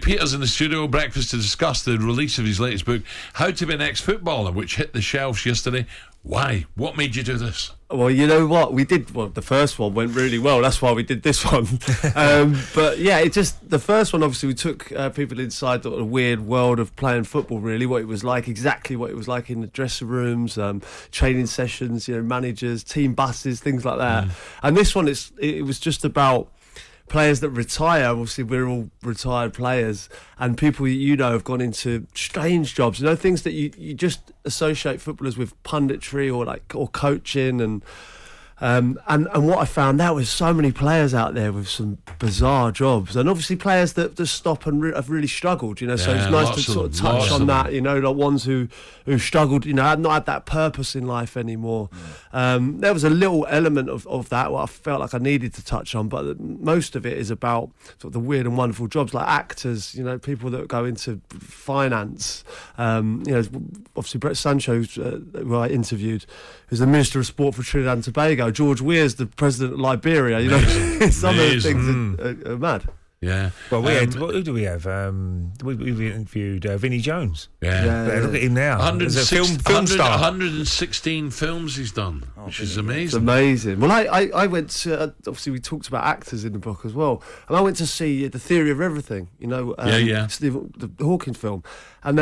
Peter's in the studio, breakfast, to discuss the release of his latest book, How to Be an Ex-Footballer, which hit the shelves yesterday. Why? What made you do this? Well, you know what? We did, the first one went really well. That's why we did this one. But yeah, the first one, obviously, we took people inside the weird world of playing football, really, what it was like, exactly what it was like in the dressing rooms, training sessions, managers, team buses, things like that. And this one, it was just about players that retire. Obviously, we're all retired players, and people have gone into strange jobs. Things that you just associate footballers with, punditry or coaching, and what I found out was so many players out there with some bizarre jobs, and obviously players that just stop and have really struggled. So it's nice to sort of touch on that. Like ones who struggled, had not had that purpose in life anymore. There was a little element of that what I felt like I needed to touch on, but most of it is about sort of the weird and wonderful jobs, like actors. People that go into finance. Obviously Brett Sancho, who I interviewed, who's the Minister of Sport for Trinidad and Tobago. George Weir's the President of Liberia. Some of the things are mad. Yeah. Well, who do we have? We interviewed Vinnie Jones. Yeah. Look at him now. 116 films he's done, which is amazing. It's amazing. Well, I went to, obviously we talked about actors in the book as well, and I went to see The Theory of Everything, the Hawking film, and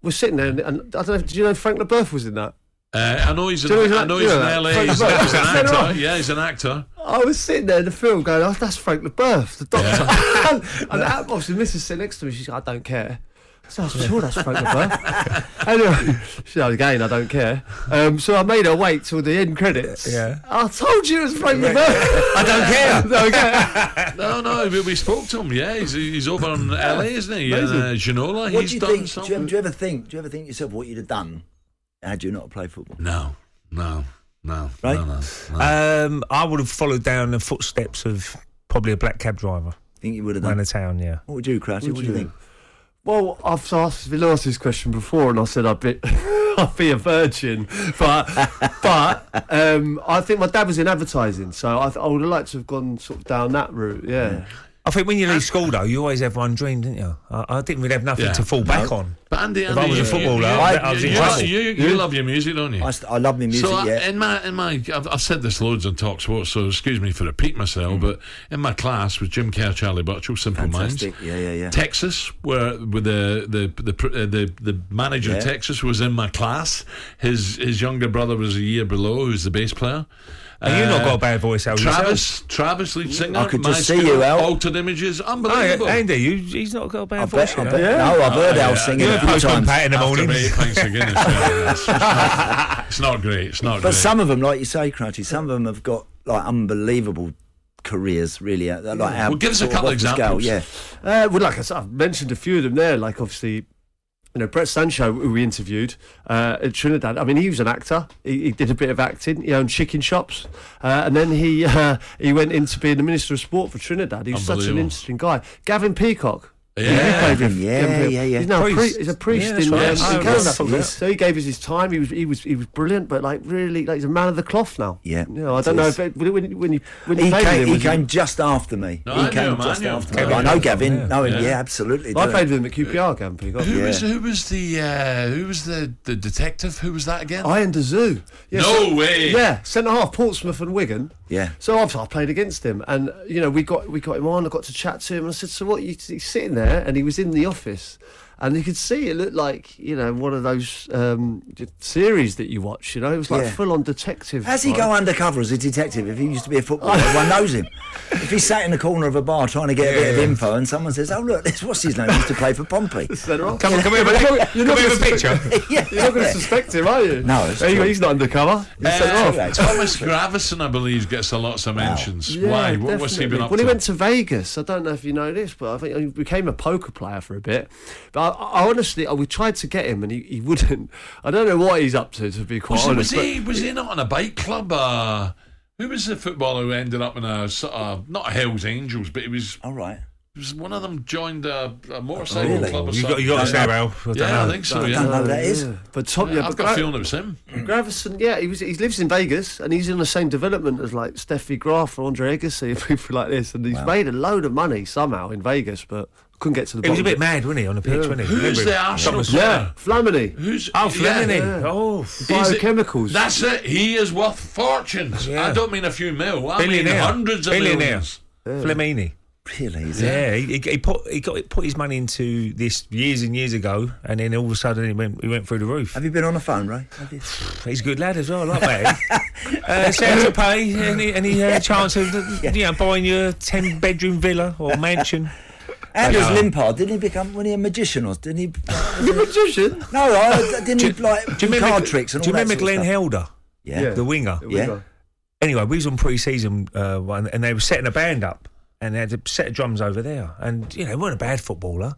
we're sitting there, and I don't know, did you know Frank LaBeouf was in that? I know he's in LA. He's an actor. Yeah, he's an actor. I was sitting there in the film going, "Oh, that's Frank LaBeouf, the doctor." and obviously, Mrs. sitting next to me, she's like, "I don't care." So I was sure that's Frank LaBeouf. Anyway, again, I don't care. So I made her wait till the end credits. Yeah. I told you it was Frank LaBeouf. I don't care. No, we spoke to him. Yeah, he's over in LA, isn't he? Ginola. What do you think? Do you ever think yourself what you'd have done had you not played football? No. Right? No. I would have followed down the footsteps of probably a black cab driver. Think you would have done? Around the town, yeah. What would you, Crouchy? What do you think? Well, I've been asked this question before, and I said I'd be a virgin, but I think my dad was in advertising, so I would have liked to have gone sort of down that route. Yeah. I think when you leave school, though, you always have one dream, didn't you? I didn't really have nothing to fall back on. But Andy, if I was a footballer, I was in trouble. You love your music, don't you? I love my music. So I've said this loads on talkSPORT, so excuse me for repeating myself. But in my class with Jim Kerr, Charlie Butchell, Simple Fantastic. Minds, yeah. Texas, with the manager of Texas was in my class. His younger brother was a year below, who's the bass player. And you've not got a bad voice, Al. Travis, lead singer. I could just see you, Al. Altered Images, unbelievable. Andy, he's not got a bad voice. No, I've heard Al singing a few times. In the morning. It's not great. But some of them, like you say, Crouchy, some of them have got like unbelievable careers, really. Well, give us a couple of examples. Well, like I said, I've mentioned a few of them there. Like obviously, Brett Sancho, who we interviewed at Trinidad. I mean, he was an actor. He did a bit of acting. He owned chicken shops, and then he went into being the Minister of Sport for Trinidad. He was such an interesting guy. Gavin Peacock. Yeah. He's now he's a priest in Canada. Yes. So he gave us his time. He was brilliant, but really, he's a man of the cloth now. Yeah. I don't know if when he came just after me. He came just after me. I know Gavin. Absolutely. I played with him at QPR, Gavin Peacock. Who was the detective? Who was that again? Ian Dazoo. No way. Yeah, centre half, Portsmouth and Wigan. Yeah. So I played against him, and we got him on. I got to chat to him, and I said, "So what? He's sitting there." And he was in the office, and you could see it looked like one of those series that you watch. It was like full on detective. How's he go undercover as a detective if he used to be a footballer? Everyone knows him. If he sat in the corner of a bar trying to get a bit of info, and someone says, "Oh look, what's his name? He used to play for Pompey." Come here with a picture. You're not going to suspect him, are you? No. He's not undercover. Thomas Gravison, I believe, gets a lot of mentions. Yeah, why? What's he been up to? Well, he went to Vegas. I don't know if you know this, but I think he became a poker player for a bit. But I honestly, we tried to get him, and he wouldn't. I don't know what he's up to be quite honest. Was he not in a bike club? Who was the footballer who ended up in a sort of, not Hell's Angels, but he was. All right. It was one of them joined a motorcycle club or something. You got to say, Al. I think so. I don't know who that is. But I've got a feeling it was him. Gravison, he lives in Vegas, and he's in the same development as like Steffi Graf or Andre Agassi and people like this, and he's made a load of money somehow in Vegas, but Couldn't get to the He was bottom. a bit mad, wasn't he, on the pitch, wasn't he? Who's the Arsenal player? Yeah, Flamini. Who's Fleming. yeah. Oh, Biochemicals. That's it. He is worth fortunes. Yeah. I don't mean a few mil. I mean billionaire. hundreds of millions. Flemini. Really? Is it? Yeah, he put his money into this years and years ago, and then all of a sudden he went through the roof. Have you been on the phone, Ray? Have you? He's a good lad as well, I like that. Santa Pay, any chance of buying your 10-bedroom villa or mansion? Anders Limpard, didn't he become? Was he a magician or didn't he? A magician? No, didn't he like card tricks and all that? Do you remember sort of Glenn stuff? Helder, Yeah. the winger? Yeah. Anyway, we was on pre-season one, and they were setting a band up, and they had a set of drums over there, and he wasn't a bad footballer.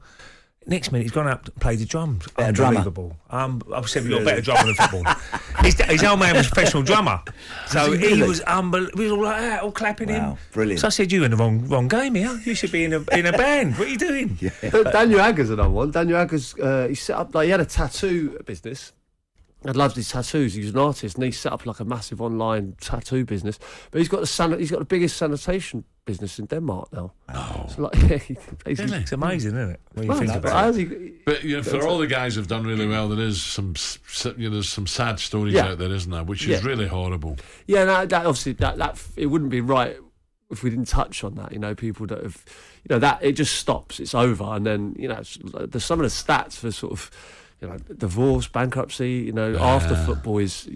Next minute, he's gone up to play the drums. Better drummer. Unbelievable. I've said we've got a better drummer than football. His old man was a professional drummer, so he was unbelievable. We was all like that, all clapping him. Brilliant. So I said, "You're in the wrong game here. You should be in a band. What are you doing?" Yeah. Daniel Agger's another one. Daniel Agger's he set up he had a tattoo business. I loved his tattoos. He was an artist, and he set up like a massive online tattoo business. But he's got the biggest sanitation business in Denmark now. Oh. So like, It's amazing, isn't it? When you think about it. But for all the guys who've done really well, there is there's some sad stories out there, isn't there? Which is really horrible. Yeah, that obviously that it wouldn't be right if we didn't touch on that. People that have, that it just stops. It's over, and then there's some of the stats for sort of. Divorce, bankruptcy, after football is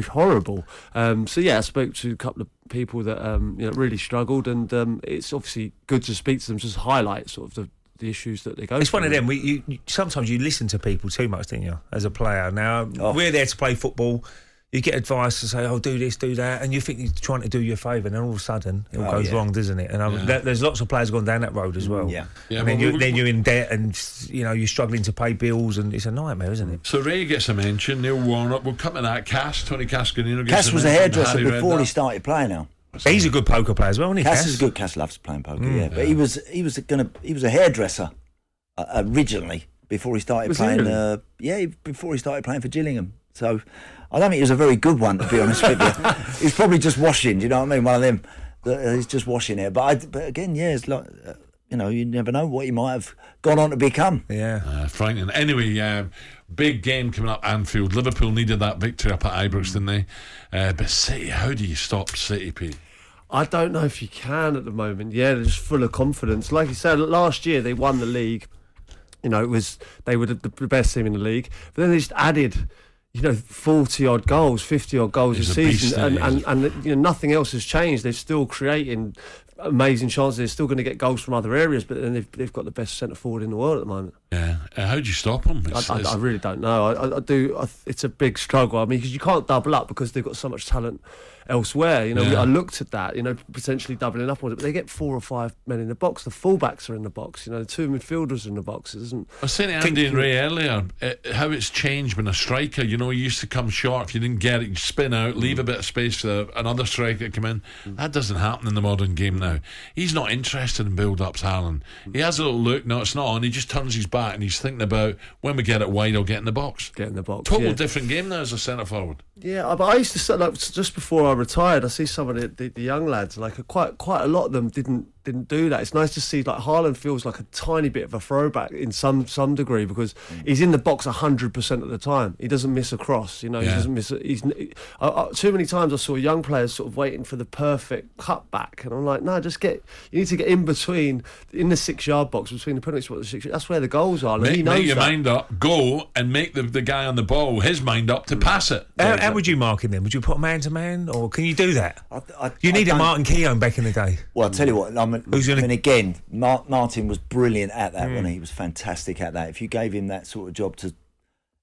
horrible. So I spoke to a couple of people that really struggled, and it's obviously good to speak to them, just highlight sort of the issues that they go through. It's one of them. Sometimes you listen to people too much, don't you, as a player? Now we're there to play football. You get advice to say, "Oh, do this, do that," and you think you're trying to do you a favour, and then all of a sudden it all goes wrong, doesn't it? And there's lots of players gone down that road as well. Yeah. And then you're in debt, and you're struggling to pay bills, and it's a nightmare, isn't it? So Ray gets a mention. Neil Warnock. We'll come to that. Tony Cascarino gets Cass a was a mention. hairdresser Harry before he Redknapp. started playing. Now He's a good poker player as well, isn't he? Cass is good. Cass loves playing poker. But he was a hairdresser originally before he started playing. Before he started playing for Gillingham. So I don't think he was a very good one, to be honest with you. He's probably just washing. Do you know what I mean? One of them. He's just washing it. But again, it's like you never know what he might have gone on to become. Yeah, frightening. Anyway, big game coming up Anfield. Liverpool needed that victory up at Ibrox, didn't they? But City, how do you stop City, Pete? I don't know if you can at the moment. Yeah, they're just full of confidence. Like you said, last year they won the league. They were the best team in the league. But then they just added 40-odd goals, 50-odd goals He's a a beast, season, isn't he? and nothing else has changed. They're still creating amazing chances. They're still going to get goals from other areas, but then they've got the best centre forward in the world at the moment. Yeah, how do you stop them? I really don't know. I do. It's a big struggle. I mean, because you can't double up because they've got so much talent elsewhere. I looked at that. Potentially doubling up on it, but they get 4 or 5 men in the box. The fullbacks are in the box. The 2 midfielders are in the box. I was saying to Andy and Ray earlier how it's changed when a striker. He used to come short. If you didn't get it, you spin out, leave a bit of space for another striker to come in. That doesn't happen in the modern game now. He's not interested in build-ups, Alan. He has a little look. No, it's not on. He just turns his back and he's thinking about when we get it wide, I'll get in the box. Total different game now as a centre forward. Yeah, but I used to set up just before I retired. I see some of the young lads, like quite a lot of them didn't do that. It's nice to see like Haaland feels like a tiny bit of a throwback in some degree because he's in the box 100% of the time. He doesn't miss a cross. He doesn't miss. Too many times I saw young players sort of waiting for the perfect cutback, and I'm like, no, you need to get in between in the 6-yard box between the penalty spot and the 6. That's where the goals are. And he knows make your that. mind up, go and make the guy on the ball his mind up to pass it. How would you mark him then? Would you put man to man, or can you do that? You need a Martin Keown back in the day. Well, I'll tell you what. Again, Martin was brilliant at that, wasn't he? He was fantastic at that. If you gave him that sort of job,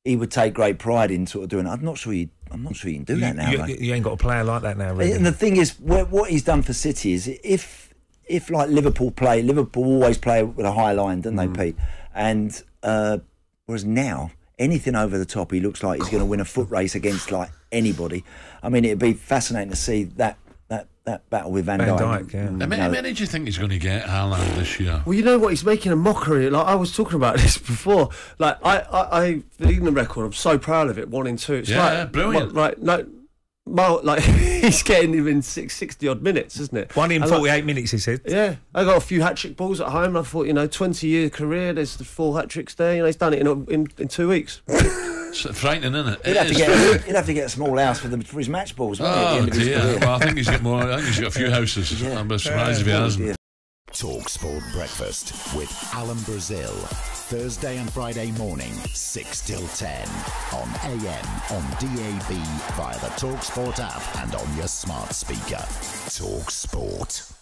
he would take great pride in sort of doing it. I'm not sure you can do that now. You ain't got a player like that now, really. And the thing is, what he's done for City is if like Liverpool always play with a high line, don't they, Pete? And whereas now, anything over the top, he looks like he's going to win a foot race against like anybody. I mean, it'd be fascinating to see that battle with Van Dijk. How many do you think he's going to get, Haaland, this year? Well, you know what? He's making a mockery. Like I was talking about this before. Like I the England record. I'm so proud of it. 1 in 2. It's brilliant. Right? No, he's getting him in 60 odd minutes, isn't it? 1 in 48 minutes, he said. Yeah, I got a few hat-trick balls at home. I thought, 20-year career, there's the 4 hat-tricks there. He's done it in 2 weeks. It's frightening, isn't it? He'd have to get a small house for his match balls, wouldn't he? Well, I think he's got more. I think he's got a few houses. Yeah. I'm surprised if he hasn't. talkSPORT Breakfast with Alan Brazil. Thursday and Friday morning, 6 till 10. On AM, on DAB, via the talkSPORT app and on your smart speaker. talkSPORT.